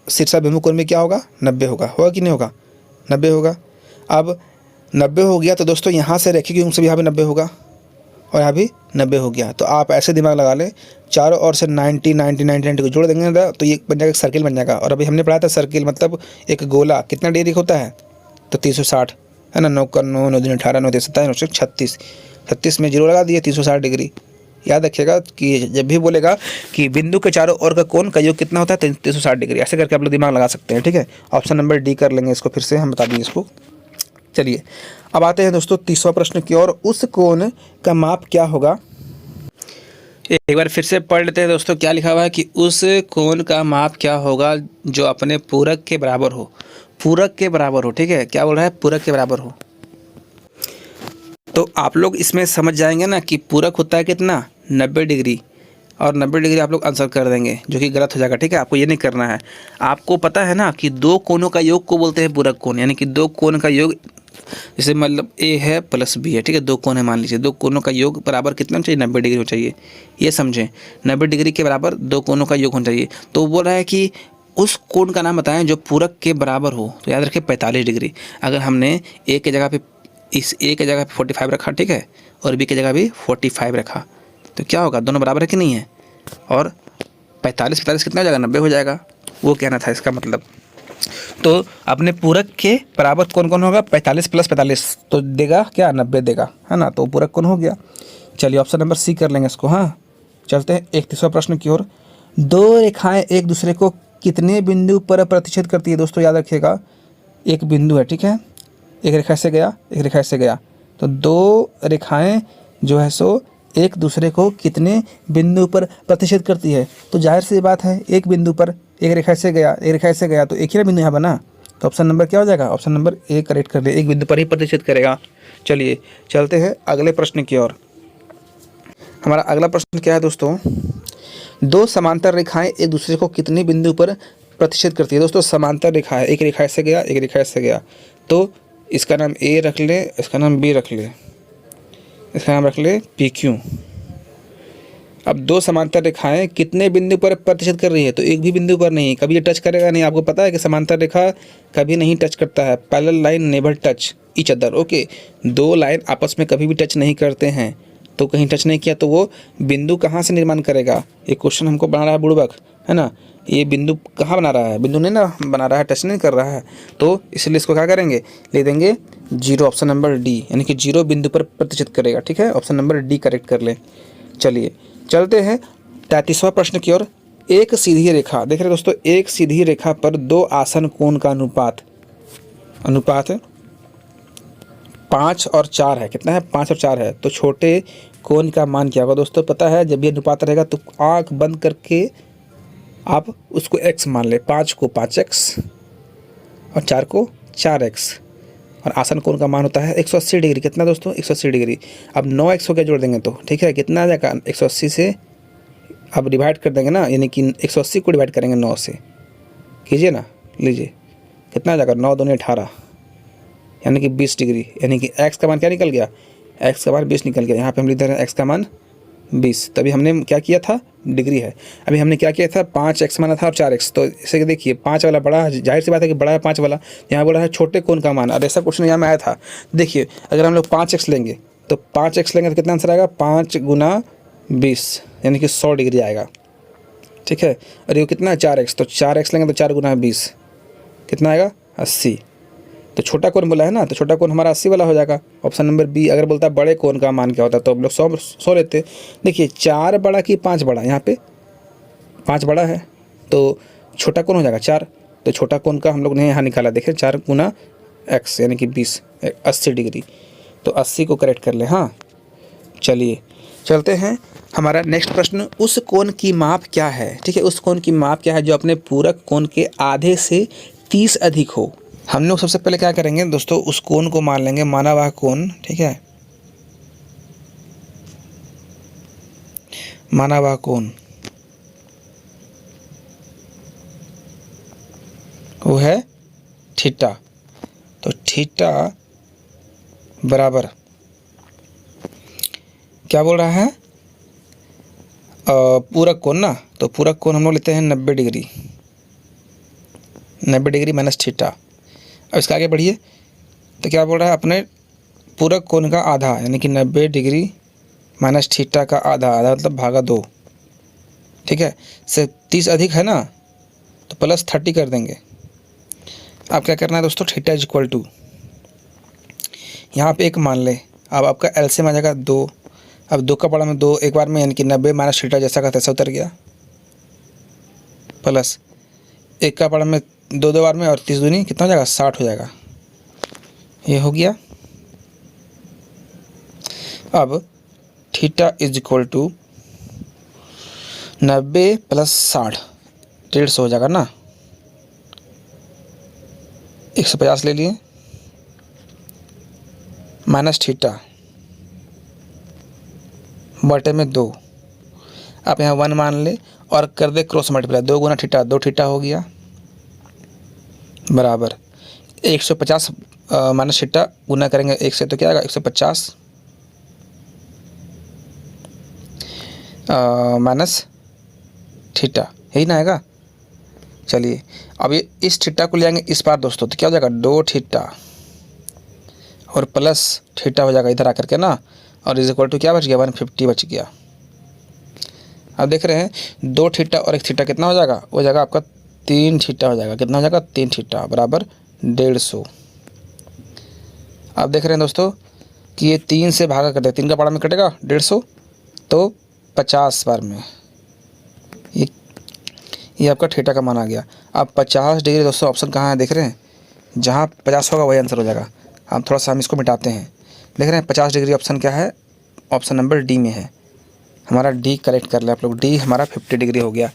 शीर्षाभिमुख कोण में क्या होगा, 90 होगा कि नहीं होगा, 90 होगा। अब 90 हो गया तो दोस्तों यहाँ से रेखी के से भी यहाँ भी 90 होगा और यहाँ भी 90 हो गया, तो आप ऐसे दिमाग लगा लें, चारों ओर से 90 90 90 90 को जोड़ देंगे ना, तो ये बन जाएगा एक सर्किल बन जाएगा। और अभी हमने पढ़ा था सर्किल मतलब एक गोला कितना डिग्री होता है, तो 360 है ना, 9 का 9 9 दिन 18 9 3 27 9 36 36 में जीरो लगा दिए, 360 डिग्री। याद रखिएगा कि जब भी बोलेगा कि बिंदु के चारों ओर का कोण का योग कितना होता है, 360 डिग्री, ऐसे करके आप लोग दिमाग लगा सकते हैं। ठीक है, ऑप्शन नंबर डी कर लेंगे इसको, फिर से हम बता देंगे इसको। चलिए अब आते हैं दोस्तों 30वां प्रश्न की ओर। उस कोण का माप क्या होगा, एक बार फिर से पढ़ लेते हैं दोस्तों। क्या लिखा हुआ है कि उस कोण का माप क्या होगा जो अपने पूरक के बराबर हो, पूरक के बराबर हो। ठीक है, क्या बोल रहा है, पूरक के बराबर हो। तो आप लोग इसमें समझ जाएंगे ना कि पूरक होता है कितना, 90 डिग्री, और 90 डिग्री आप लोग आंसर कर देंगे, जो कि गलत हो जाएगा। ठीक है, आपको ये नहीं करना है। आपको पता है ना कि दो कोणों का योग को बोलते हैं पूरक कोण, यानी कि दो कोण का योग, जैसे मतलब ए है प्लस बी है, ठीक है, दो कोण है मान लीजिए, दो कोणों का योग बराबर कितना होना चाहिए, 90 डिग्री होना चाहिए। ये समझें, 90 डिग्री के बराबर दो कोणों का योग होना चाहिए। तो बोल रहा है कि उस कोण का नाम बताएं जो पूरक के बराबर हो, तो याद रखें 45 डिग्री। अगर हमने ए की जगह पे, इस ए की जगह पे 45 रखा, ठीक है, और बी की जगह भी 45 रखा, तो क्या होगा, दोनों बराबर है कि नहीं है, और 45 कितना हो जाएगा, 90 हो जाएगा। वो कहना था इसका मतलब। तो अपने पूरक के बराबर कौन कौन होगा, 45 + 45 तो देगा क्या, 90 देगा, है ना, तो पूरक कौन हो गया। चलिए ऑप्शन नंबर सी कर लेंगे इसको। हाँ, चलते हैं 31वां प्रश्न की ओर। दो रेखाएं एक दूसरे को कितने बिंदु पर प्रतिच्छेद करती है। दोस्तों याद रखिएगा, एक बिंदु है, ठीक है, एक रेखा से गया, एक रेखा से गया, तो दो रेखाएं जो है सो एक दूसरे को कितने बिंदु पर प्रतिच्छेद करती है? तो जाहिर सी बात है, एक बिंदु पर, एक रेखा से गया, एक रेखा से गया, तो एक ही ना बिंदु यहाँ बना, तो ऑप्शन नंबर क्या हो जाएगा? ऑप्शन नंबर ए करेक्ट कर ले, एक बिंदु पर ही प्रतिच्छेद करेगा। चलिए चलते हैं अगले प्रश्न की ओर। हमारा अगला प्रश्न क्या है दोस्तों? दो समांतर रेखाएं एक दूसरे को कितने बिंदु पर प्रतिच्छेद करती है? दोस्तों समांतर रेखा है, एक रेखा से गया, एक रेखा से गया, तो इसका नाम ए रख ले, इसका नाम बी रख ले, इसका नाम रख ले पी क्यू। अब दो समांतर रेखाएं कितने बिंदु पर प्रतिच्छेद कर रही है? तो एक भी बिंदु पर नहीं, कभी ये टच करेगा नहीं। आपको पता है कि समांतर रेखा कभी नहीं टच करता है, parallel line never touch each other. Okay, दो लाइन आपस में कभी भी टच नहीं करते हैं, तो कहीं टच नहीं किया तो वो बिंदु कहाँ से निर्माण करेगा? ये क्वेश्चन हमको बना रहा है बुड़बक, है ना। ये बिंदु कहाँ बना रहा है? बिंदु नहीं ना बना रहा है, टच नहीं कर रहा है, तो इसलिए इसको क्या करेंगे? ले देंगे जीरो, ऑप्शन नंबर डी, यानी कि जीरो बिंदु पर प्रतिच्छेद करेगा। ठीक है, ऑप्शन नंबर डी करेक्ट कर ले। चलिए चलते हैं 33वां प्रश्न की ओर। एक सीधी रेखा, देख रहे दोस्तों, एक सीधी रेखा पर दो आसन कोण का अनुपात 5 और 4 है। कितना है? 5 और 4 है। तो छोटे कोण का मान क्या होगा दोस्तों? पता है, जब ये अनुपात रहेगा तो आंख बंद करके आप उसको x मान ले। 5 को 5x और 4 को 4x, और आसन कोण का मान होता है 180 डिग्री। कितना दोस्तों? 180 डिग्री। अब 9x हो गया, जोड़ देंगे तो ठीक है, कितना आ जाएगा? 180 से अब डिवाइड कर देंगे ना, यानी कि 180 को डिवाइड करेंगे 9 से, कीजिए ना, लीजिए कितना आ जाएगा? 9 दूनी 18, यानी कि 20 डिग्री, यानी कि x का मान क्या निकल गया? x का मान 20 निकल गया। यहाँ पे हम लिख दे रहे हैं x का मान 20। तभी हमने क्या किया था? डिग्री है। अभी हमने क्या किया था? 5x माना था और 4x। तो इसे देखिए, 5 वाला बड़ा है, जाहिर सी बात है कि बड़ा है 5 वाला। यहाँ बोला है छोटे कोण का मान, और ऐसा क्वेश्चन यहाँ में आया था। देखिए अगर हम लोग 5x लेंगे तो 5x लेंगे तो कितना आंसर आएगा? 5 गुना 20, यानी कि 100 डिग्री आएगा। ठीक है, और ये कितना है? 4x, तो 4x लेंगे तो 4 गुना 20 कितना आएगा? 80। तो छोटा कोण बोला है ना, तो छोटा कोण हमारा 80 वाला हो जाएगा, ऑप्शन नंबर बी। अगर बोलता है बड़े कोण का मान क्या होता है, तो हम लोग 100 लेते। देखिए 4 बड़ा कि 5 बड़ा? यहाँ पे 5 बड़ा है, तो छोटा कोण हो जाएगा 4। तो छोटा कोण का हम लोग ने यहाँ निकाला, देखिए 4 गुना x, यानी कि 20, 80 डिग्री। तो 80 को करेक्ट कर ले। हाँ, चलिए चलते हैं। हमारा नेक्स्ट प्रश्न, उस कोण की माप क्या है? ठीक है, उस कोण की माप क्या है जो अपने पूरक कोण के आधे से 30 अधिक हो? हम लोग सबसे पहले क्या करेंगे दोस्तों? उस कोण को मान लेंगे, माना हुआ कोण। ठीक है, माना हुआ कोण वो है थीटा। तो थीटा बराबर क्या बोल रहा है? पूरक कोण ना, तो पूरक कोण हम लोग लेते हैं 90 डिग्री, 90 डिग्री माइनस थीटा। अब इसका आगे बढ़िए, तो क्या बोल रहा है? अपने पूरक कोण का आधा, यानी कि 90 डिग्री माइनस थीटा का आधा, आधा मतलब भागा 2। ठीक है, से 30 अधिक है ना, तो प्लस 30 कर देंगे। अब क्या करना है दोस्तों? थीटा इज इक्वल टू, यहाँ पे 1 मान ले, अब आपका एलसीएम आ जाएगा 2। अब 2 का पड़ा में 2 एक बार में, यानी कि 90 माइनस थीटा जैसा का तैसा उतर गया, प्लस 1 का पड़ा में 2 बार में, और 30 दूनी कितना हो जाएगा? 60 हो जाएगा। ये हो गया। अब theta is equal to 90 plus 60, 150 हो जाएगा ना, 150 ले लिए, माइनस थीटा बटे में 2। आप यहाँ 1 मान ले और कर they cross multiply, 2 Guna theta, 2 theta हो गया, बराबर 150 माइनस थीटा गुना करेंगे 1 से, तो क्या आएगा? 150 माइनस थीटा, यही ना आएगा। चलिए अब ये इस थीटा को ले आएंगे इस बार दोस्तों, तो क्या हो जाएगा? 2 थीटा और प्लस थीटा हो जाएगा इधर आकर के ना, और इज इक्वल टू क्या बच गया? 150 बच गया। अब देख रहे हैं 2 थीटा और 1 थीटा कितना हो जाएगा? हो जाएगा आपका 3 थीटा हो जाएगा। कितना हो जाएगा? 3 थीटा बराबर 150। आप देख रहे हैं दोस्तों कि ये 3 से भागा कर दे, 3 का पड़ा में कटेगा 150, तो 50 बार में ये आपका थीटा का मान आ गया। अब 50 डिग्री दोस्तों ऑप्शन कहाँ है? देख रहे हैं, जहाँ 50 होगा वही आंसर हो जाएगा। हम थोड़ा सा इसको मिटाते हैं। देख रहे हैं 50 डिग्री ऑप्शन क्या है? ऑप्शन नंबर डी में है। हमारा डी करेक्ट कर ले आप लोग, डी हमारा 50 डिग्री हो गया।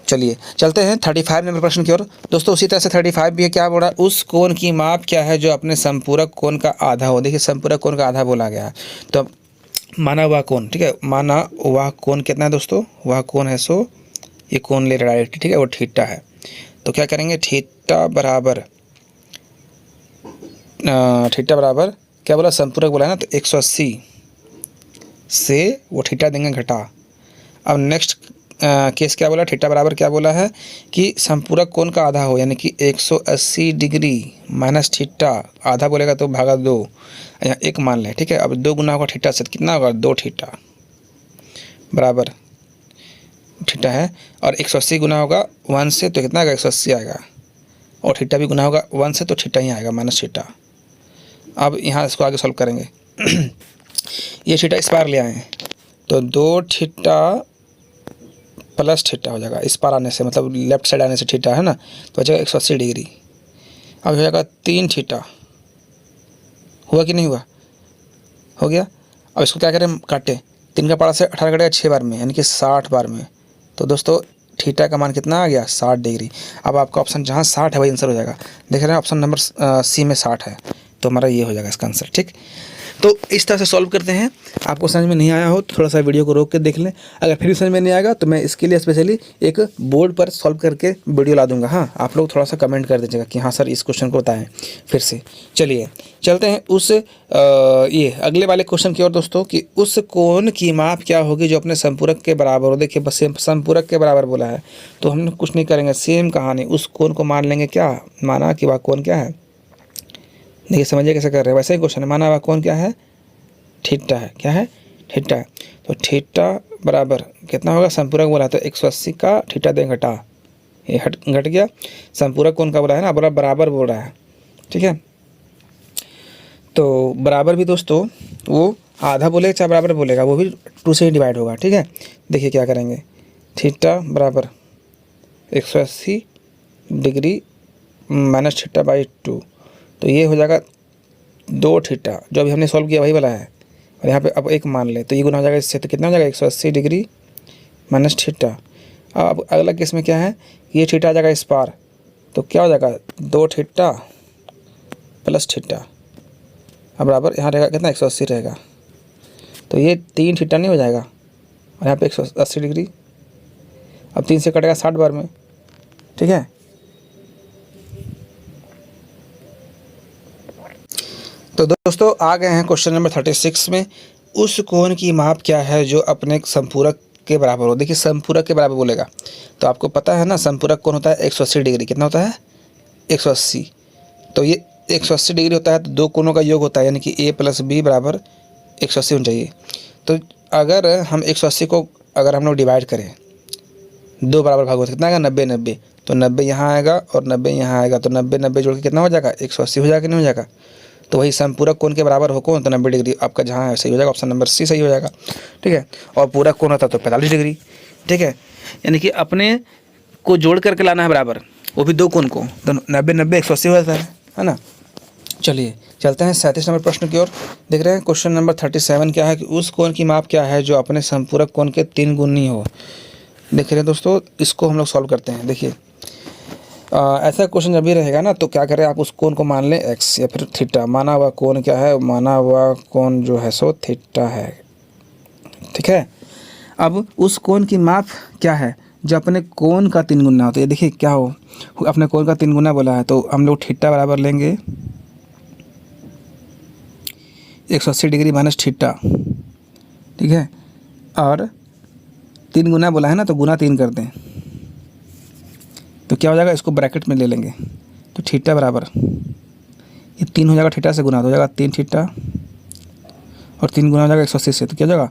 चलिए चलते हैं 35 नंबर प्रश्न की ओर। दोस्तों उसी तरह से 35 भी है, क्या बोला, उस कोण की माप क्या है जो अपने संपूरक कोण का आधा हो। देखिए संपूरक कोण का आधा बोला गया है, तो माना हुआ कोण, ठीक है, माना हुआ कोण कितना है दोस्तों, वह कोण है सो ये कोण ले रहा है, ठीक है, वो थीटा है। तो क्या करेंगे, थीटा बराबर क्या बोला, संपूरक बोला है ना, तो 180 से वो थीटा देंगे घटा। अब नेक्स्ट केस क्या बोला, थीटा बराबर क्या बोला है कि संपूरक कोण का आधा हो, यानी कि 180 डिग्री माइनस थीटा, आधा बोलेगा तो भागा 2, यहाँ 1 मान लें, ठीक है। अब 2 गुना होगा थीटा से, कितना होगा, 2 थीटा बराबर थीटा है, और 180 गुना होगा 1 से तो कितना आएगा, 180 आएगा, और थीटा भी गुना होगा 1 से तो थीटा ही आएगा माइनस थीटा। अब यहाँ इसको आगे सॉल्व करेंगे ये थीटा इस पार ले आए हैं तो 2 थीटा प्लस थीटा हो जाएगा, इस पार आने से मतलब लेफ्ट साइड आने से थीटा है ना, तो बचेगा 180 डिग्री। अब हो जाएगा 3 थीटा, हुआ कि नहीं हुआ, हो गया। अब इसको क्या करें, काटे, 3 का पारा से 18 कटेगा 6 बार में, यानी कि 60 बार में। तो दोस्तों थीटा का मान कितना आ गया, 60 डिग्री। अब आपका ऑप्शन जहाँ 60 है वही आंसर हो जाएगा। देख रहे हैं ऑप्शन नंबर सी में 60 है, तो हमारा ये हो जाएगा इसका आंसर, ठीक। तो इस तरह से सॉल्व करते हैं। आपको समझ में नहीं आया हो तो थोड़ा सा वीडियो को रोक के देख लें, अगर फिर भी समझ में नहीं आएगा तो मैं इसके लिए स्पेशली एक बोर्ड पर सॉल्व करके वीडियो ला दूंगा। हाँ, आप लोग थोड़ा सा कमेंट कर दीजिएगा कि हाँ सर इस क्वेश्चन को बताएं फिर से। चलिए चलते हैं उस ये अगले वाले क्वेश्चन की ओर दोस्तों, कि उस कोण की माप क्या होगी जो अपने संपूरक के बराबर हो। देखिए बस संपूरक के बराबर बोला है तो हम कुछ नहीं करेंगे, सेम कहानी, उस कोण को मान लेंगे, क्या माना कि वह कोण क्या है, देखिए समझिए कैसे कर रहे हैं, वैसे ही क्वेश्चन है, माना हुआ कोण क्या है, थीटा है, क्या है, थीटा है। तो थीटा बराबर कितना होगा, संपूरक बोला है तो 180 का थीटा दें घटा, ये घट गया। संपूरक कोण का बोला है ना, बोला बराबर बोल रहा है, ठीक है। तो बराबर भी दोस्तों वो आधा बोलेगा चाहे बराबर बोलेगा, वो भी 2 से ही डिवाइड होगा, ठीक है। देखिए क्या करेंगे, थीटा बराबर 180 डिग्री माइनस थीटा बाई 2, तो ये हो जाएगा 2 थीटा, जो अभी हमने सॉल्व किया वही वाला है, और यहाँ पे अब 1 मान ले तो ये गुना हो जाएगा इससे, तो कितना हो जाएगा 180 डिग्री माइनस थीटा। अब अगला केस में क्या है, ये थीटा आ जाएगा इस पार, तो क्या हो जाएगा 2 थीटा प्लस थीटा, अब बराबर यहाँ रहेगा कितना 180 रहेगा, तो ये 3 थीटा नहीं हो जाएगा, और यहाँ पे 180 डिग्री, अब 3 से कटेगा 60 बार में, ठीक है। तो दोस्तों आ गए हैं क्वेश्चन नंबर 36 में, उस कोण की माप क्या है जो अपने संपूरक के बराबर हो। देखिए संपूरक के बराबर बोलेगा तो आपको पता है ना, संपूरक कोण होता है 180 डिग्री, कितना होता है 180, तो ये 180 डिग्री होता है तो 2 कोणों का योग होता है, यानी कि ए प्लस बी बराबर 180 होना चाहिए। तो अगर हम 180 को अगर हम लोग डिवाइड करें 2 बराबर भाग होता है, कितना आएगा 90, तो 90 यहाँ आएगा और 90 यहाँ आएगा, तो 90 जोड़ के कितना हो जाएगा 180 हो जाएगा कि नहीं हो जाएगा। तो वही संपूरक कोण के बराबर हो कौन, तो 90 डिग्री आपका जहाँ है सही हो जाएगा, ऑप्शन नंबर सी सही हो जाएगा, ठीक है। और पूरक कोण होता तो 45 डिग्री, ठीक है, यानी कि अपने को जोड़ करके लाना है बराबर, वो भी 2 कोण को, तो 90 180 हो जाता है ना। चलिए चलते हैं 37 नंबर प्रश्न की ओर। देख रहे हैं क्वेश्चन नंबर 37 क्या है कि उस कोण की माप क्या है जो अपने संपूरक कोण के 3 गुनी हो। देख रहे हैं दोस्तों, इसको हम लोग सॉल्व करते हैं। देखिए ऐसा क्वेश्चन जब भी रहेगा ना तो क्या करें, आप उस कोण को मान लें x या फिर थीटा, माना हुआ कोण क्या है, माना हुआ कोण जो है सो थीटा है, ठीक है। अब उस कोण की माप क्या है जो अपने कोण का 3 गुना होता है। देखिए क्या हो, अपने कोण का 3 गुना बोला है तो हम लोग थीटा बराबर लेंगे 180 डिग्री माइनस थीटा, ठीक है, और 3 गुना बोला है ना तो गुना 3 कर दें तो क्या हो जाएगा, इसको ब्रैकेट में ले लेंगे तो थीटा बराबर ये 3 हो जाएगा, थीटा से गुना तो हो जाएगा 3 थीटा, और 3 गुना हो जाएगा 180 से, तो क्या हो जाएगा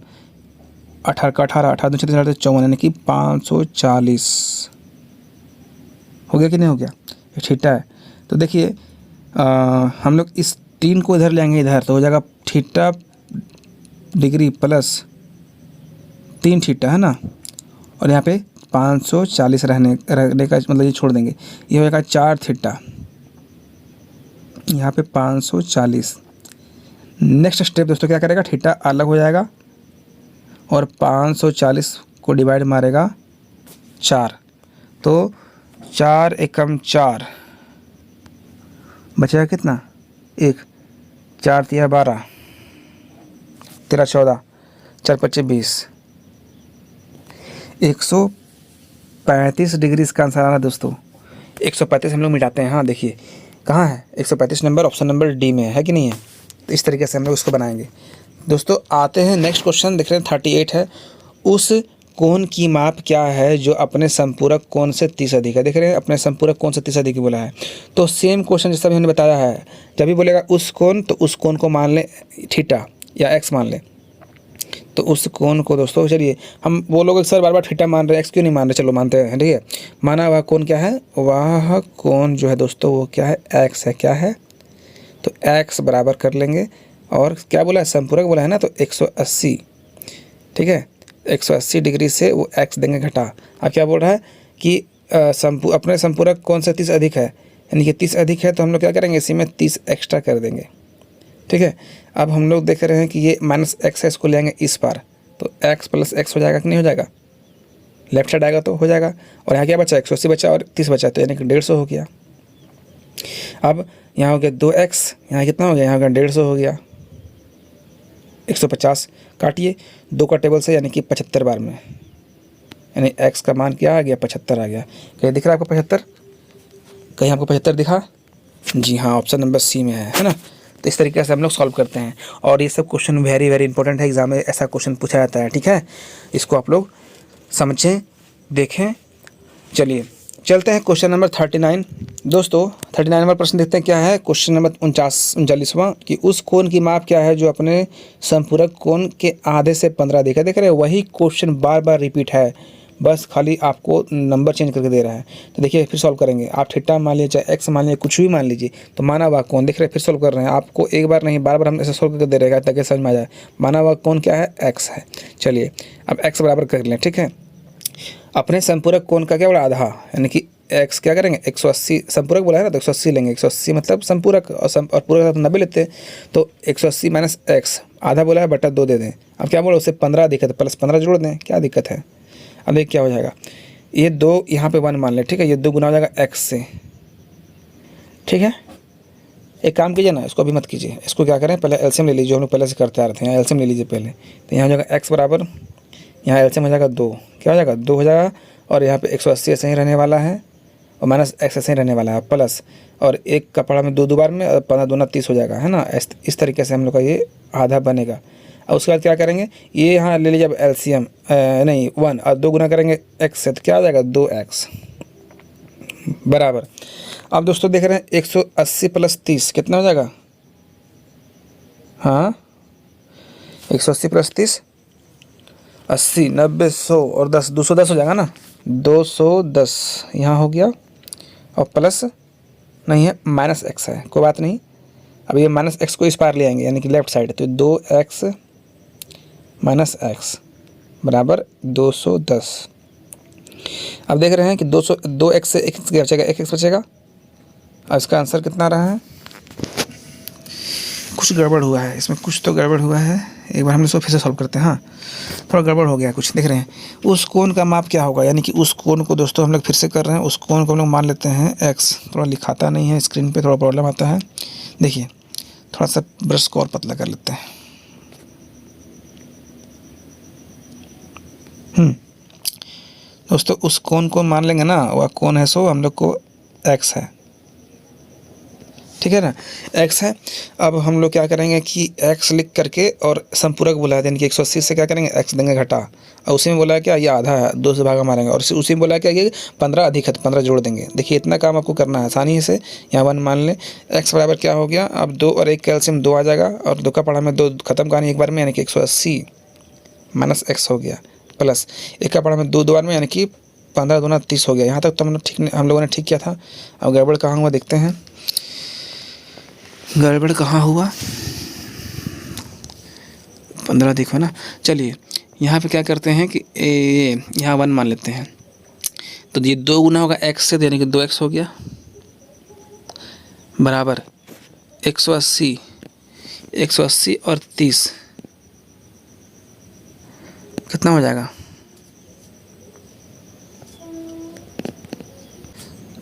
18 का 18, 18 2 4 54, यानी कि 540 हो गया कि नहीं हो गया, ये थीटा है। तो देखिए हम लोग इस 3 को इधर लेंगे इधर, तो हो जाएगा थीटा डिग्री प्लस 3 थीटा है ना, और यहाँ पे 540 रहने का मतलब ये छोड़ देंगे, ये हो जाएगा 4 थीटा, यहाँ पे 540। नेक्स्ट स्टेप दोस्तों क्या करेगा, थीटा अलग हो जाएगा और 540 को डिवाइड मारेगा 4, तो 4 एकम 4 बचेगा कितना 1, 4 तिया 12, 13 14, 4 पच्चीस 20, 135 डिग्री इसका आंसर आ रहा है दोस्तों। 135 हम लोग मिटाते हैं, हाँ देखिए कहाँ है 135 नंबर, ऑप्शन नंबर डी में है कि नहीं है। तो इस तरीके से हम लोग उसको बनाएंगे। दोस्तों आते हैं नेक्स्ट क्वेश्चन, देख रहे हैं 38 है। उस कोण की माप क्या है जो अपने संपूरक कोण से 30 अधिक है। देख रहे हैं अपने संपूरक कोण से 30 अधिक बोला है। तो सेम क्वेश्चन जैसा भी हमने बताया है, जब भी बोलेगा उस कोण तो उस कोण को मान लें थीटा या एक्स मान लें। तो उस कोण को दोस्तों, चलिए हम बोलोगे सर बार बार थीटा मान रहे हैं एक्स क्यों नहीं मान रहे, चलो मानते हैं, ठीक है। माना वह कोण क्या है, वह कोण जो है दोस्तों वो क्या है, एक्स है। क्या है, तो एक्स बराबर कर लेंगे और क्या बोला है, संपूरक बोला है ना, तो 180, ठीक है। 180 डिग्री से वो एक्स देंगे घटा। अब क्या बोल रहा है कि अपने संपूरक कोण से 30 अधिक है, यानी कि 30 अधिक है, तो हम लोग क्या करेंगे इसी में 30 एक्स्ट्रा कर देंगे, ठीक है। अब हम लोग देख रहे हैं कि ये माइनस एक्स है, इसको ले आएंगे इस पार, तो एक्स प्लस एक्स हो जाएगा कि नहीं हो जाएगा, लेफ्ट साइड आएगा तो हो जाएगा। और यहाँ क्या बचा, 180 बचा और 30 बचा, तो यानी कि 150 हो गया। अब यहाँ हो गया 2x, यहाँ कितना हो गया, यहाँ का 150 हो गया, 150 काटिए 2 का टेबल से, यानी कि 75 बार में, यानी x का मान क्या आ गया, 75 आ गया। कहीं दिख रहा है आपको 75, कहीं आपको 75 दिखा, जी हाँ ऑप्शन नंबर सी में है ना। तो इस तरीके से हम लोग सॉल्व करते हैं, और ये सब क्वेश्चन वेरी वेरी इंपॉर्टेंट है, एग्जाम में ऐसा क्वेश्चन पूछा जाता है, ठीक है। इसको आप लोग समझें, देखें। चलिए चलते हैं क्वेश्चन नंबर 39। दोस्तों 39 नंबर प्रश्न देखते हैं क्या है। क्वेश्चन नंबर 39वां कि उस कोण की माप क्या है जो अपने संपूरक कोण के आधे से 15 अधिक है। देख रहे हैं वही क्वेश्चन बार बार रिपीट है, बस खाली आपको नंबर चेंज करके दे रहा है। तो देखिए फिर सॉल्व करेंगे, आप थीटा मान लीजिए चाहे एक्स मान लीजिए, कुछ भी मान लीजिए, तो माना हुआ कोण देख रहे हैं, फिर सॉल्व कर रहे हैं। आपको एक बार नहीं बार बार हम ऐसे सॉल्व करके दे रहेगा ताकि समझ में आ जाए। माना हुआ कोण क्या है, एक्स है। चलिए अब एक्स बराबर कर लें, ठीक है। अपने संपूरक कोण का क्या बोला, आधा, यानी कि एक्स क्या करेंगे 180, संपूरक बोला है ना, तो 180 लेंगे। 180 मतलब संपूरक, और पूरक 90 लेते हैं, तो 180 माइनस एक्स, आधा बोला है बटा 2 दे दें। अब क्या बोला, उससे 15 अधिक है तो प्लस 15 जोड़ दें, क्या दिक्कत है। अब एक क्या हो जाएगा, ये 2 यहाँ पे 1 मान लें, ठीक है। ये 2 गुना हो जाएगा एक्स से, ठीक है। एक काम कीजिए ना, इसको अभी मत कीजिए, इसको क्या करें पहले एलसीएम ले लीजिए, जो हम लोग पहले से करते आ रहे थे। यहाँ एलसीएम ले लीजिए पहले, तो यहाँ हो जाएगा एक्स बराबर, यहाँ एलसीएम हो जाएगा 2, क्या हो जाएगा 2 हो जाएगा, और यहाँ पे 180 ऐसे ही रहने वाला है, और माइनस एक्स ऐसे ही रहने वाला है, प्लस, और एक का पढ़ा में 2 बार में, और 15 दूना 30 हो जाएगा, है ना। इस तरीके से हम लोग का ये आधा बनेगा। और उसके बाद क्या करेंगे, ये यहाँ ले लीजिए अब एलसीएम, नहीं 1, और 2 गुना करेंगे एक्स से, तो क्या हो जाएगा 2x बराबर। अब दोस्तों देख रहे हैं 180 प्लस 30 कितना हो जाएगा, हाँ 180 प्लस 30 80 90 100 और 10 210 हो जाएगा ना, 210 यहाँ हो गया, और प्लस नहीं है माइनस एक्स है, कोई बात नहीं। अब ये माइनस एक्स को इस पार ले आएंगे, यानी कि लेफ्ट साइड, तो 2x माइनस एक्स बराबर 210। अब देख रहे हैं कि 2x से 1x बचेगा, 1x बचेगा। अब इसका आंसर कितना रहा है, कुछ गड़बड़ हुआ है इसमें, कुछ तो गड़बड़ हुआ है। एक बार हम इसको फिर से सॉल्व करते हैं, हाँ थोड़ा गड़बड़ हो गया कुछ। देख रहे हैं उस कोण का माप क्या होगा, यानी कि उस कोण को दोस्तों हम लोग फिर से कर रहे हैं, उस कोण को हम लोग मान लेते हैं x। थोड़ा लिखाता नहीं है स्क्रीन पे, थोड़ा प्रॉब्लम आता है। देखिए थोड़ा सा ब्रश को और पतला कर लेते हैं। दोस्तों उस कोण को मान लेंगे ना, वह कोण है सो हम लोग को x है, ठीक है ना, x है। अब हम लोग क्या करेंगे कि x लिख करके, और संपूरक बोला है, यानी कि 180 से क्या करेंगे x देंगे घटा, और उसी में बोला है क्या ये आधा है, 2 से भागा मारेंगे, और उसी में बोला है क्या ये 15 अधिक है तो 15 जोड़ देंगे। देखिए इतना काम आपको करना है आसानी से। यहाँ 1 मान लें, x बराबर क्या हो गया, अब 2 और 1 कैल्शियम 2 आ जाएगा, और 2 का पढ़ा में 2 खत्म कहानी एक बार में, यानी कि 180 माइनस एक्स हो गया, प्लस 1 का पढ़ा में 2 बार में, यानी कि 15 दूना 30 हो गया। यहाँ तक तो हम लोगों ने ठीक किया था। अब गड़बड़ कहाँ हुआ देखते हैं, गड़बड़ कहाँ हुआ, 15 देखो ना। चलिए यहाँ पे क्या करते हैं कि यहाँ 1 मान लेते हैं, तो ये 2 गुना होगा x से, यानी कि 2x हो गया बराबर 180 और 30, कितना हो जाएगा?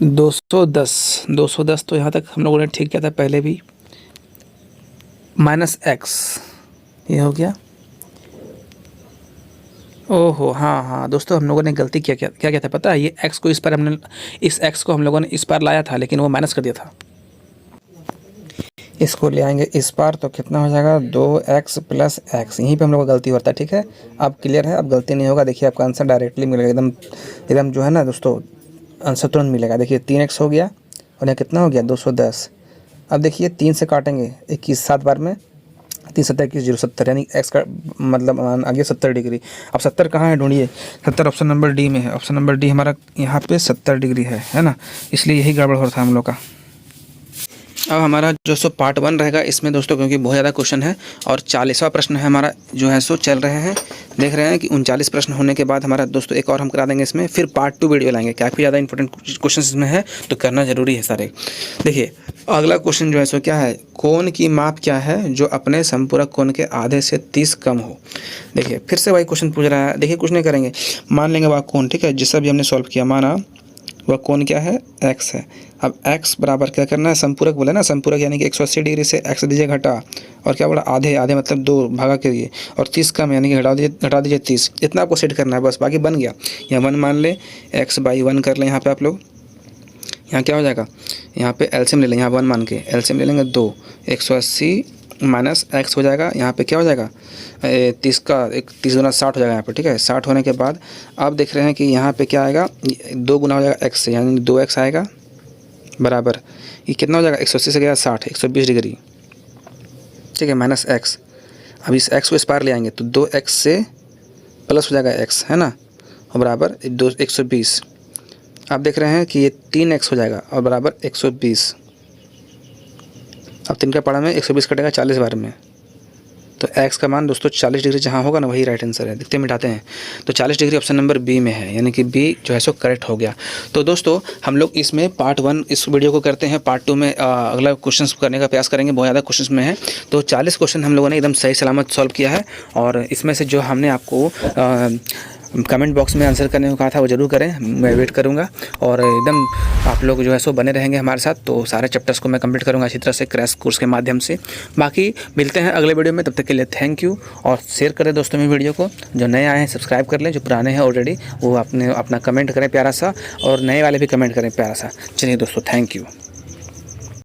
210 तो यहाँ तक हम लोगों ने ठीक किया था पहले भी। -x ये हो गया। ओहो हाँ दोस्तों, हम लोगों ने गलती क्या किया था पता है? ये x को इस पर इस x को हम लोगों ने इस पार लाया था, लेकिन वो माइनस कर दिया था। इसको ले आएंगे इस पार तो कितना हो जाएगा? 2x + x। यहीं पे हम लोग को गलती होता है, ठीक है। अब क्लियर है, अब गलती नहीं होगा। देखिए आपका आंसर डायरेक्टली मिलेगा, एकदम जो है ना दोस्तों, आंसर तुरंत मिलेगा। देखिए 3x हो गया और यहाँ कितना हो गया? 210। अब देखिए 3 से काटेंगे 21 7 बार में, 3 7 21 0 70, यानी x का मतलब आ गया 70 डिग्री। अब 70 कहाँ है ढूंढिए? 70 ऑप्शन नंबर डी में है। ऑप्शन नंबर डी हमारा यहाँ पे 70 डिग्री है ना, इसलिए यही गड़बड़ हो रहा था हम लोग का। अब हमारा जो सो पार्ट 1 रहेगा इसमें दोस्तों, क्योंकि बहुत ज़्यादा क्वेश्चन है और 40वां प्रश्न है हमारा जो है सो चल रहे हैं। देख रहे हैं कि 39 प्रश्न होने के बाद हमारा दोस्तों एक और हम करा देंगे इसमें, फिर पार्ट 2 वीडियो लाएंगे। काफ़ी ज़्यादा इंपॉर्टेंट क्वेश्चन इसमें है, तो करना जरूरी है सारे। देखिए अगला क्वेश्चन जो है सो क्या है? कोण की माप क्या है जो अपने संपूरक कोण के आधे से 30 कम हो? देखिए फिर से वही क्वेश्चन पूछ रहा है। देखिए कुछ नहीं करेंगे, मान लेंगे वह कोण, ठीक है, जिससे भी हमने सॉल्व किया, माना वह कोण क्या है? x है। अब x बराबर क्या करना है? संपूरक बोले ना, संपूरक यानी कि 180 डिग्री से x दीजिए घटा, और क्या बोला? आधे मतलब 2 भागा करिए, और 30 कम यानी कि घटा दीजिए 30। इतना आपको सेट करना है बस, बाकी बन गया। यहाँ 1 मान ले, x/1 कर लें यहाँ पे आप लोग। यहाँ क्या हो जाएगा? यहाँ पे एलसीएम ले लें, यहाँ 1 मान के एलसीएम ले लेंगे 2, 180 माइनस x हो जाएगा। यहाँ पे क्या हो जाएगा? 30 का 30 गुना 60 हो जाएगा यहाँ पे, ठीक है। 60 होने के बाद अब देख रहे हैं कि यहाँ पे क्या आएगा? 2 गुना हो जाएगा x से, यानी 2x आएगा बराबर, ये कितना हो जाएगा? 180 से गया 60, 120 डिग्री, ठीक है, माइनस x। अब इस x को इस पार ले आएंगे तो 2x से प्लस हो जाएगा x, है ना, और बराबर 120। आप देख रहे हैं कि ये 3x हो जाएगा और बराबर 120। अब 3 का पारा में 120 कटेगा 40 बार में, तो x का मान दोस्तों 40 डिग्री जहाँ होगा ना, वही राइट आंसर है। देखते मिटाते हैं तो 40 डिग्री ऑप्शन नंबर बी में है, यानी कि बी जो है सो करेक्ट हो गया। तो दोस्तों हम लोग इसमें पार्ट 1 इस वीडियो को करते हैं, पार्ट 2 में अगला क्वेश्चन करने का प्रयास करेंगे। बहुत ज़्यादा क्वेश्चन में है, तो 40 क्वेश्चन हम लोगों ने एकदम सही सलामत सॉल्व किया है। और इसमें से जो हमने आपको कमेंट बॉक्स में आंसर करने को कहा था वो ज़रूर करें, मैं वेट करूंगा। और एकदम आप लोग जो है सो बने रहेंगे हमारे साथ, तो सारे चैप्टर्स को मैं कंप्लीट करूंगा इसी तरह से क्रैश कोर्स के माध्यम से। बाकी मिलते हैं अगले वीडियो में, तब तक के लिए थैंक यू। और शेयर करें दोस्तों में वीडियो को, जो नए आए हैं सब्सक्राइब कर लें, जो पुराने हैं ऑलरेडी वो अपना कमेंट करें प्यारा सा, और नए वाले भी कमेंट करें प्यारा सा। चलिए दोस्तों, थैंक यू।